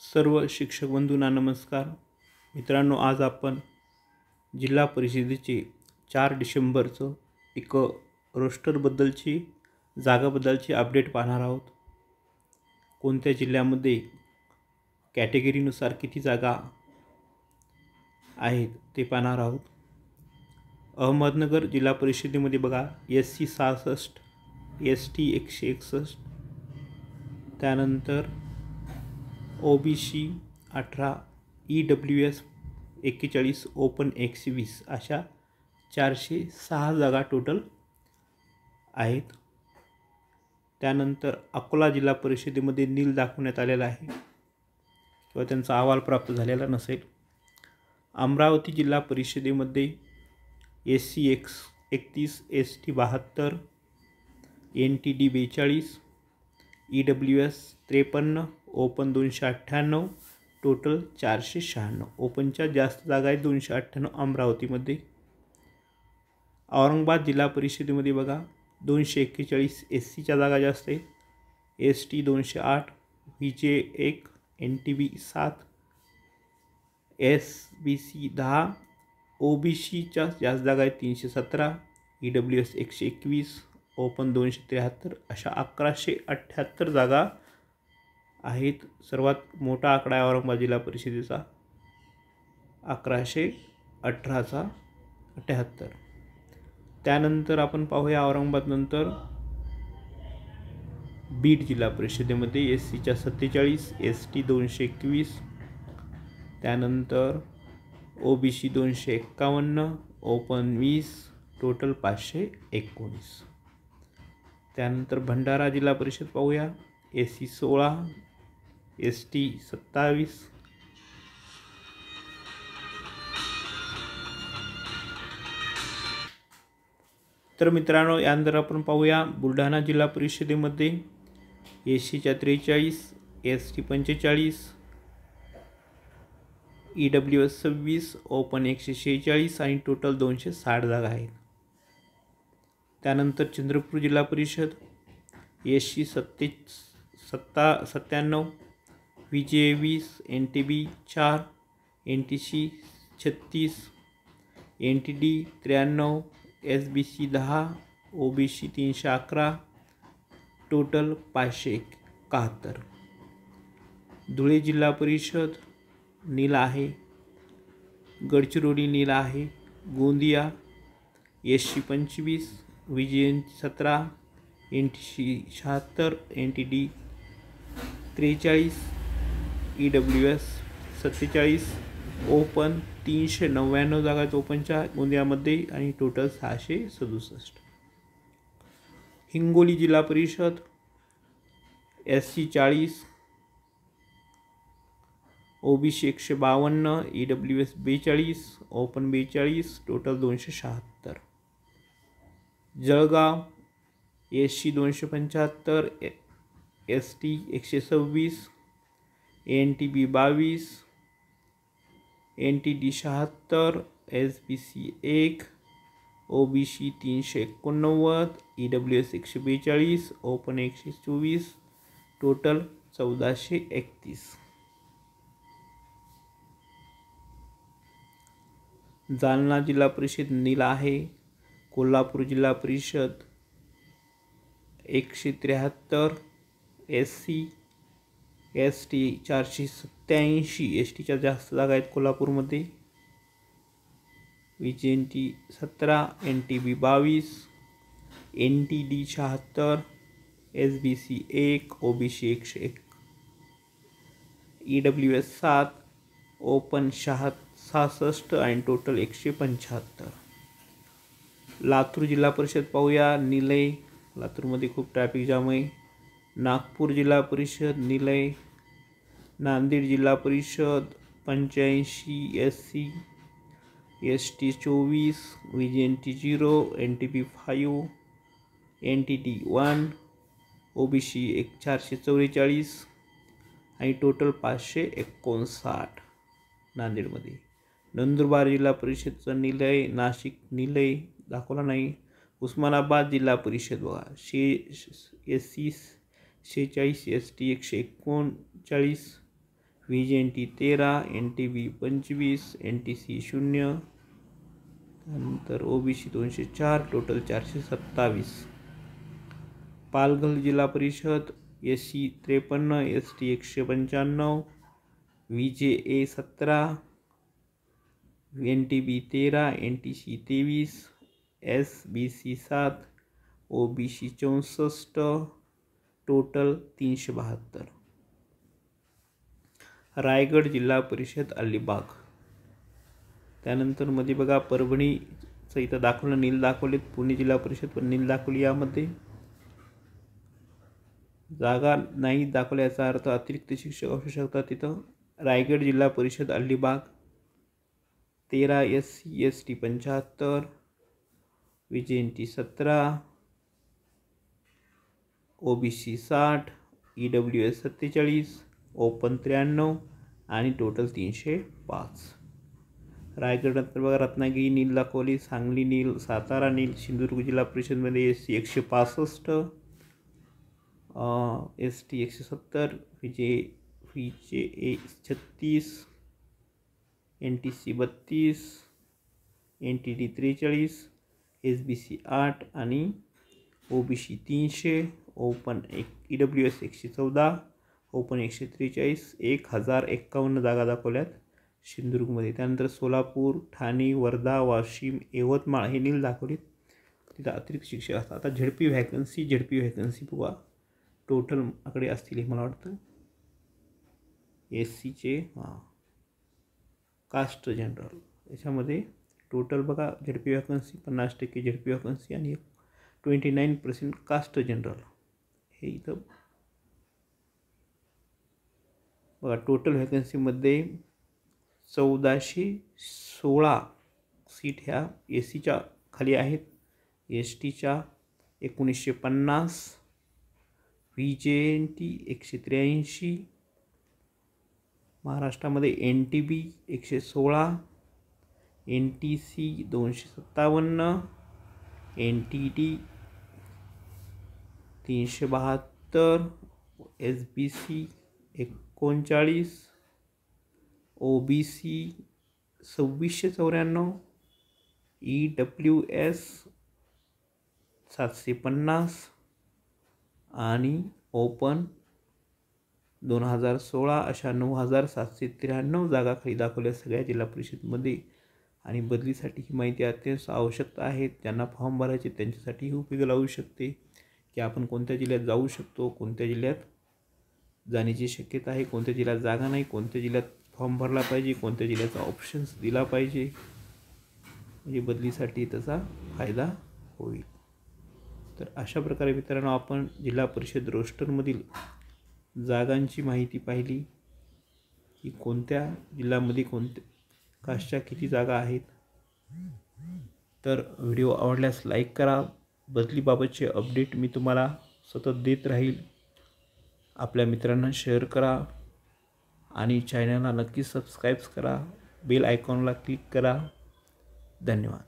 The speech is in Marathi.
सर्व शिक्षक बंधूंना नमस्कार. मित्रांनो, आज आपण जिल्हा परिषदेचे 4 डिसेंबरचं एक रोस्टरबद्दलची जागाबद्दलची अपडेट पाहणार आहोत. कोणत्या जिल्ह्यामध्ये कॅटेगरीनुसार किती जागा आहेत ते पाहणार आहोत. अहमदनगर जिल्हा परिषदेमध्ये बघा, SC 66, ST 161, त्यानंतर OBC 18, EWS 41, ओपन 120 अशा 406 जागा टोटल आहेत. त्यानंतर अकोला जिल्हा परिषदेमध्ये नील दाखवण्यात आलेला आहे किंवा त्यांचा अहवाल प्राप्त झालेला नसेल. अमरावती जिल्हा परिषदेमध्ये SC 31, ST 72, NTD 42, EWS 53, open 298, total 496. ओपनच्या जास्त जागा आहेत 298 अमरावतीमध्ये. औरंगाबाद जिल्हा परिषदेमध्ये बघा, 241 SCच्या जागा जास्त आहेत. ST 208, VJ 1, NTB 7, SBC 10, OBCच्या जास्त जागा आहेत 317, EWS 121, ओपन 273 अशा 1178 जागा आहेत. सर्वात मोठा आकडा आहे औरंगाबाद जिल्हा परिषदेचा 1118. त्यानंतर आपण पाहूया औरंगाबाद नंतर बीड जिल्हा परिषदेमध्ये SCच्या 47, ST 221, त्यानंतर OBC 251, ओपन 20, टोटल 519. त्यानंतर भंडारा जिल्हा परिषद पाहूया, SC 16, ST 27, तर मित्रांनो, यानंतर आपण पाहूया बुलढाणा जिल्हा परिषदेमध्ये SCच्या 43, ST 45, EWS 26, ओपन 146 आणि टोटल 260 जागा आहेत. त्यानंतर चंद्रपूर जिल्हा परिषद SC 97, VJ 20, NTB 4, NTC 36, NTD 93, SBC 10, OBC 311, total 571. Dhule जिल्हा परिषद नील आहे, गडचिरोली नील आहे, Gondia SC 25, VJ 17, NTC 76, NTD 43, EWS 47, open 399 जागा आहेत ओपनच्या गोंदियामध्ये आणि टोटल 667. हिंगोली जिल्हा परिषद SC 40, OBC 152, EWS 42, open 42, total 276. Jalgaon SC 275, ST 126, NTB 22, NTD 76, SBC 1, OBC 389, EWS 142, open 124, total 1431. Jalna जिल्हा परिषद नील आहे. कोल्हापूर जिल्हा परिषद 173, SC, ST 487, STच्या जास्त जागा आहेत कोल्हापूरमध्ये. VJNT 17, NTB 22, NTD 76, SBC 1, OBC 101, EWS 7, open 66 आणि टोटल 175. लातूर जिल्हा परिषद पाहूया, निलय. लातूरमध्ये खूप ट्रॅफिक जाम आहे. नागपूर जिल्हा परिषद निलय. नांदेड जिल्हा परिषद 85, SC, ST 24, VJNT 0, NTB 5, NTD 1, OBC 444 आणि टोटल 559 नांदेडमध्ये. नंदुरबार जिल्हा परिषदचं निलय. नाशिक निलय दाखवला नाही. उस्मानाबाद जिल्हा परिषद बघा, SC 46, ST 139, VJNT 13, NTB 25, NTC 0, त्यानंतर OBC 204, टोटल 427. पालघर जिल्हा परिषद SC 53, ST 195, VJA 17, NTB 13, NTC 23, SBC 7, OBC 64, total 372. Raigad जिल्हा परिषद अलिबाग. त्यानंतर मध्ये बघा परभणीचं इथं दाखवलं, नील दाखवलेत. पुणे जिल्हा परिषद पण नील दाखवली. यामध्ये जागा नाही दाखवल्या याचा अर्थ अतिरिक्त शिक्षक असू शकतात तिथं. रायगड जिल्हा परिषद Alibag 13, SC ST 75, VJNT 17, OBC 60, EWS 47, open 93 आणि टोटल 305. रायगडात बघा रत्नागिरी नील दाखवली, सांगली नील, सातारा नील. सिंधुदुर्ग जिल्हा परिषदमध्ये SC 165, ST 170, VJA 36, NTC 32, NTD 43, SBC 8 आणि OBC 300, ओपन EWS 114, ओपन 143. 1051 जागा दाखवल्यात सिंधुदुर्गमध्ये. त्यानंतर सोलापूर, ठाणे, वर्धा, वाशिम, यवतमाळ हे नील दाखवलीत. तिथं अतिरिक्त शिक्षक असतात. आता झेडपी व्हॅकन्सी बघा. टोटल आकडे असतील हे मला वाटतं. SCचे कास्ट जनरल याच्यामध्ये टोटल बघा झेडपी व्हॅकन्सी 50% झेडपी व्हॅकन्सी आणि 29% कास्ट जनरल. हे इथं बघा टोटल व्हॅकन्सीमध्ये 1416 सीट ह्या SCच्या खाली आहेत. STच्या 1950, VJNT 183, महाराष्ट्रामध्ये NTB 116, NTC 257, NTD 372, SBC 39, OBC 2694, EWS 750 आणि ओपन 2016 अशा 9793 जागा खाली दाखवल्या सगळ्या जिल्हा परिषदमध्ये. आणि बदलीसाठी ही माहिती अत्यंत आवश्यक आहे. ज्यांना फॉर्म भरायचे त्यांच्यासाठी ही उपयोगी लावू शकते की आपण कोणत्या जिल्ह्यात जाऊ शकतो, कोणत्या जिल्ह्यात जाण्याची शक्यता आहे, कोणत्या जिल्ह्यात जागा नाही, कोणत्या जिल्ह्यात फॉर्म भरला पाहिजे, कोणत्या जिल्ह्याचा ऑप्शन्स दिला पाहिजे, म्हणजे बदलीसाठी त्याचा फायदा होईल. तर अशा प्रकारे मित्रांनो आपण जिल्हा परिषद रोस्टरमधील जागांची माहिती पाहिली की कोणत्या जिल्ह्यामध्ये कोणत्या कास्टच्या किती जागा आहेत. तर व्हिडिओ आवडल्यास लाईक करा. बदलीबाबतचे अपडेट मी तुम्हाला सतत देत राहील. आपल्या मित्रांना शेअर करा आणि चॅनलला नक्की सबस्क्राईब करा. बेल आयकॉनला क्लिक करा. धन्यवाद.